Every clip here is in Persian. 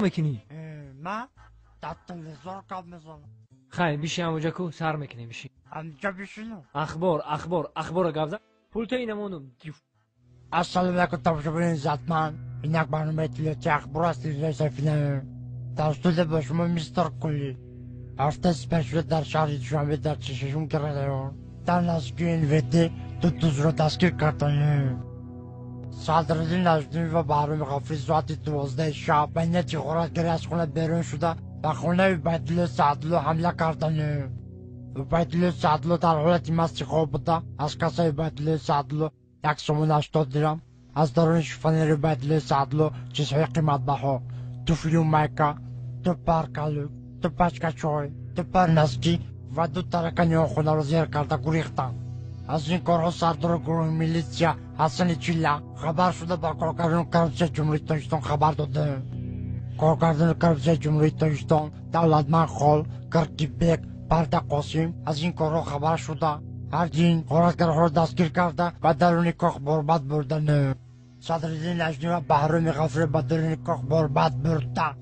میکنی؟ من در تلویزیون کار میزنم. خیلی بیشی همونجا کو سر میکنی بیشی. همونجا بشینم. اخبار گفت. پول تو اینمونم. السلام علیکم تماشاگران عزتمند. این یک برنامه تلویزیونی اخبار است تلویزیون سفینه. توسط با شما میستر کلی. هفته سپشل در شهر دوشنبه در چششون کرده. در نزدیکی NVT دو دوست را دستگیر کردند. صدراعظم نجمی و بهرام غفوری ساعت 12 شب به نیت غارتگری از خانه بیرون شده و خانه عبیدالله سعدالله حمله کردند. عبیدالله سعدالله در حالت مست خواب بوده. از کاسه عبیدالله سعدالله 180 درم، از درون شیفانیر عبیدالله سعدالله چیزهای قیمت بها، دو فیلم میکه، دو پرکلو، دو پچکه چای، دو پرنسکی و دو ترکانی خانه را زیر کرده گریختند. از این کارها سردار گروه میلیسیا حسن چیلا خبر شده با کارگردان کرپسی جمهوری تاجیکستان خبر داده. کارگردان کرپسی جمهوری تاجیکستان دولتمند خال کرکیبک پرده قاسم از این کارها خبر شده. هر دین غارتگرها را دستگیر کرده و درون کاخ برباد بردن. صدراعظم نجمی و بهرام غفوری به درون کاخ برباد برده.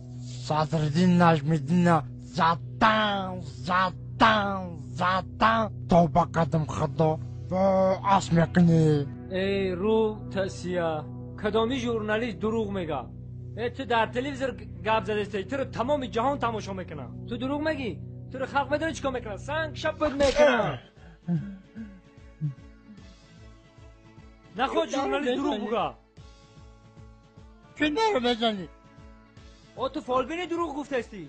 صدراعظم نجمیدین زدن تا با قدم خدا و اسم میکنی. ای رو تسیا کدامی ژورنالیست دروغ میگه؟ تو در تلویزیون گپ زده استی تو رو تمام جهان تماشا میکنه. تو دروغ میگی؟ تو رو خلق بدونه چیکار میکنه؟ سنگ شپت میکنه. نخود ژورنالیست دروغ بگه. چه دارو بزنی؟ تو فالبین دروغ گفته استی.